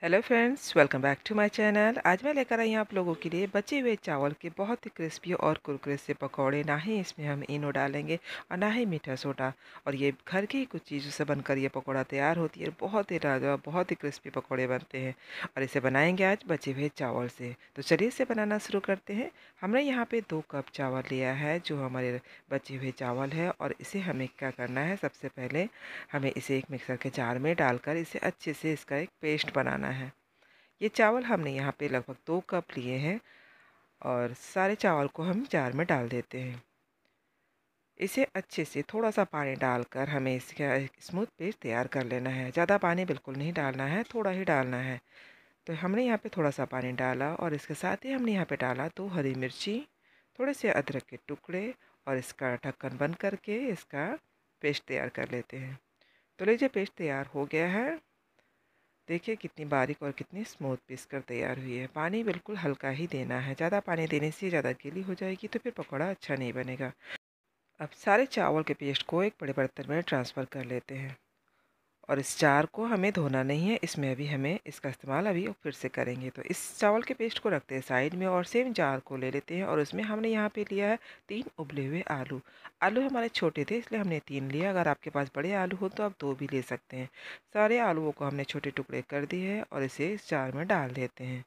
Hello friends, welcome back to my channel. आज मैं लेकर आई हूँ आप लोगों के लिए बचे हुए चावल के बहुत ही क्रिस्पी और कुरकुरे से पकौड़े। ना ही इसमें हम इनो डालेंगे और ना ही मीठा सोडा, और ये घर की ही कुछ चीज़ों से बनकर ये पकौड़ा तैयार होती है। बहुत ही लाजवाब, बहुत ही क्रिस्पी पकौड़े बनते हैं और इसे बनाएंगे आज बचे हुए चावल से। तो चलिए इसे बनाना शुरू करते हैं। हमने यहाँ पे 2 कप चावल लिया है, जो हमारे बचे हुए चावल है। और इसे हमें क्या करना है, सबसे पहले हमें इसे एक मिक्सर के जार में डालकर इसे अच्छे से इसका एक पेस्ट बनाना है। ये चावल हमने यहाँ पे लगभग 2 कप लिए हैं और सारे चावल को हम जार में डाल देते हैं। इसे अच्छे से थोड़ा सा पानी डालकर हमें इसका एक स्मूथ पेस्ट तैयार कर लेना है। ज़्यादा पानी बिल्कुल नहीं डालना है, थोड़ा ही डालना है। तो हमने यहाँ पे थोड़ा सा पानी डाला और इसके साथ ही हमने यहाँ पे डाला 2 हरी मिर्ची, थोड़े से अदरक के टुकड़े, और इसका ढक्कन बंद करके इसका पेस्ट तैयार कर लेते हैं। तो लीजिए, पेस्ट तैयार हो गया है। देखिए कितनी बारीक और कितनी स्मूथ पीस कर तैयार हुई है। पानी बिल्कुल हल्का ही देना है, ज़्यादा पानी देने से ज़्यादा गीली हो जाएगी तो फिर पकौड़ा अच्छा नहीं बनेगा। अब सारे चावल के पेस्ट को एक बड़े बर्तन में ट्रांसफ़र कर लेते हैं। और इस जार को हमें धोना नहीं है, इसमें अभी हमें इसका इस्तेमाल अभी फिर से करेंगे। तो इस चावल के पेस्ट को रखते हैं साइड में और सेम जार को ले लेते हैं। और उसमें हमने यहाँ पे लिया है 3 उबले हुए आलू। आलू हमारे छोटे थे इसलिए हमने 3 लिया। अगर आपके पास बड़े आलू हो तो आप 2 भी ले सकते हैं। सारे आलूओं को हमने छोटे टुकड़े कर दिए हैं और इसे इस जार में डाल देते हैं।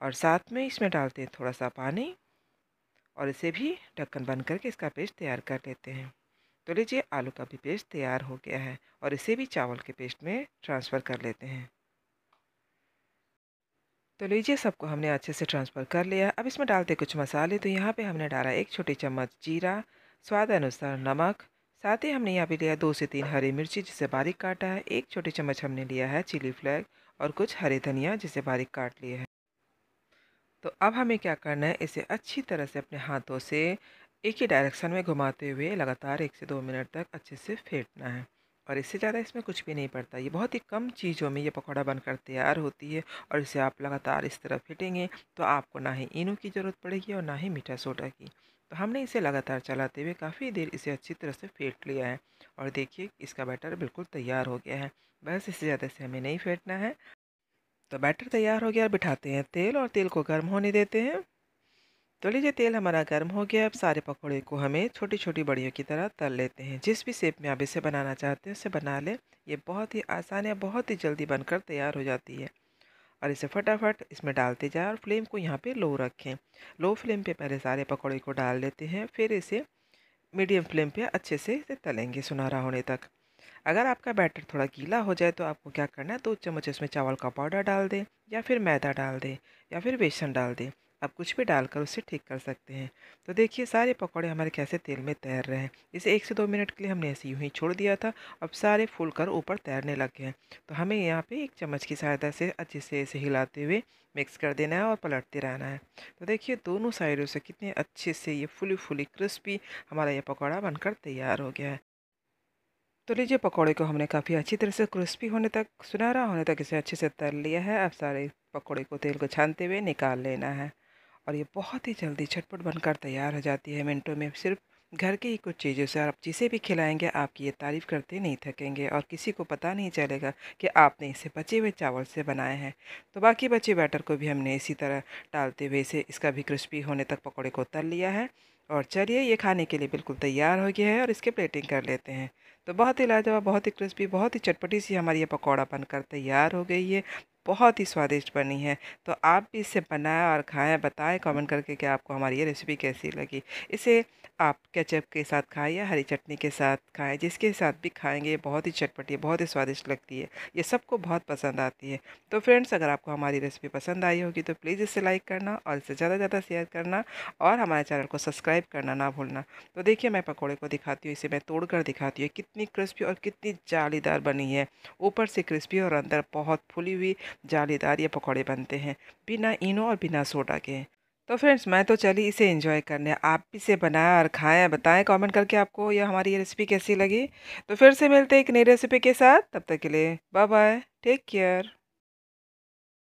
और साथ में इसमें डालते हैं थोड़ा सा पानी और इसे भी ढक्कन बंद करके इसका पेस्ट तैयार कर लेते हैं। तो लीजिए, आलू का भी पेस्ट तैयार हो गया है और इसे भी चावल के पेस्ट में ट्रांसफ़र कर लेते हैं। तो लीजिए, सबको हमने अच्छे से ट्रांसफ़र कर लिया। अब इसमें डालते कुछ मसाले। तो यहाँ पे हमने डाला 1 छोटी चम्मच जीरा, स्वाद अनुसार नमक, साथ ही हमने यहाँ पे लिया 2 से 3 हरी मिर्ची जिसे बारीक काटा है, 1 छोटी चम्मच हमने लिया है चिली फ्लेक्स, और कुछ हरे धनिया जिसे बारीक काट लिए है। तो अब हमें क्या करना है, इसे अच्छी तरह से अपने हाथों से एक ही डायरेक्शन में घुमाते हुए लगातार 1 से 2 मिनट तक अच्छे से फेंटना है। और इससे ज़्यादा इसमें कुछ भी नहीं पड़ता। ये बहुत ही कम चीज़ों में ये पकौड़ा बनकर तैयार होती है। और इसे आप लगातार इस तरह फेंटेंगे तो आपको ना ही इनो की ज़रूरत पड़ेगी और ना ही मीठा सोडा की। तो हमने इसे लगातार चलाते हुए काफ़ी देर इसे अच्छी तरह से फेंट लिया है। और देखिए, इसका बैटर बिल्कुल तैयार हो गया है। बस इससे ज़्यादा से हमें नहीं फेंटना है। तो बैटर तैयार हो गया। बिठाते हैं तेल और तेल को गर्म होने देते हैं। तो लीजिए, तेल हमारा गर्म हो गया। अब सारे पकौड़े को हमें छोटी छोटी बड़ियों की तरह तल लेते हैं। जिस भी शेप में आप इसे बनाना चाहते हैं उसे बना लें। ये बहुत ही आसान है, बहुत ही जल्दी बनकर तैयार हो जाती है। और इसे फटाफट इसमें डालते जाएं और फ्लेम को यहाँ पे लो रखें। लो फ्लेम पे पहले सारे पकौड़े को डाल देते हैं, फिर इसे मीडियम फ्लेम पे अच्छे से इसे तलेंगे सुनहरा होने तक। अगर आपका बैटर थोड़ा गीला हो जाए तो आपको क्या करना है, 2 चम्मच इसमें चावल का पाउडर डाल दें, या फिर मैदा डाल दें, या फिर बेसन डाल दें। आप कुछ भी डालकर उसे ठीक कर सकते हैं। तो देखिए, सारे पकौड़े हमारे कैसे तेल में तैर रहे हैं। इसे 1 से 2 मिनट के लिए हमने ऐसे यूँ ही छोड़ दिया था। अब सारे फूल कर ऊपर तैरने लग गए हैं। तो हमें यहाँ पे एक चम्मच की सहायता से अच्छे से इसे हिलाते हुए मिक्स कर देना है और पलटते रहना है। तो देखिए, दोनों साइडों से कितने अच्छे से ये फुली फुली क्रिस्पी हमारा ये पकौड़ा बनकर तैयार हो गया है। तो लीजिए, पकौड़े को हमने काफ़ी अच्छी तरह से क्रिस्पी होने तक, सुनहरा होने तक इसे अच्छे से तल लिया है। अब सारे पकौड़े को तेल को छानते हुए निकाल लेना है। और ये बहुत ही जल्दी झटपट बनकर तैयार हो जाती है, मिनटों में। सिर्फ घर की ही कुछ चीज़ों से आप जिसे भी खिलाएंगे आपकी ये तारीफ़ करते नहीं थकेंगे और किसी को पता नहीं चलेगा कि आपने इसे बचे हुए चावल से बनाए हैं। तो बाकी बचे बैटर को भी हमने इसी तरह डालते हुए इसे इसका भी क्रिस्पी होने तक पकौड़े को तल लिया है। और चलिए, ये खाने के लिए बिल्कुल तैयार हो गया है और इसके प्लेटिंग कर लेते हैं। तो बहुत ही लाजवाब, बहुत ही क्रिस्पी, बहुत ही चटपटी सी हमारी ये पकौड़ा बनकर तैयार हो गई है। बहुत ही स्वादिष्ट बनी है। तो आप भी इसे बनाएं और खाएं। बताएं कमेंट करके कि आपको हमारी ये रेसिपी कैसी लगी। इसे आप केचप के साथ खाएं या हरी चटनी के साथ खाएं, जिसके साथ भी खाएंगे बहुत ही चटपटी, बहुत ही स्वादिष्ट लगती है। ये सबको बहुत पसंद आती है। तो फ्रेंड्स, अगर आपको हमारी रेसिपी पसंद आई होगी तो प्लीज़ इसे लाइक करना और इसे ज़्यादा से ज़्यादा शेयर करना और हमारे चैनल को सब्सक्राइब करना ना भूलना। तो देखिए, मैं पकौड़े को दिखाती हूँ, इसे मैं तोड़ कर दिखाती हूँ कितनी क्रिस्पी और कितनी जालीदार बनी है। ऊपर से क्रिस्पी और अंदर बहुत फुली हुई जालीदार ये पकौड़े बनते हैं, बिना इनो और बिना सोडा के। तो फ्रेंड्स, मैं तो चली इसे एंजॉय करने। आप भी इसे बनाएं और खाएं। बताएं कमेंट करके आपको यह हमारी ये रेसिपी कैसी लगी। तो फिर से मिलते हैं एक नई रेसिपी के साथ। तब तक के लिए बाय बाय, टेक केयर।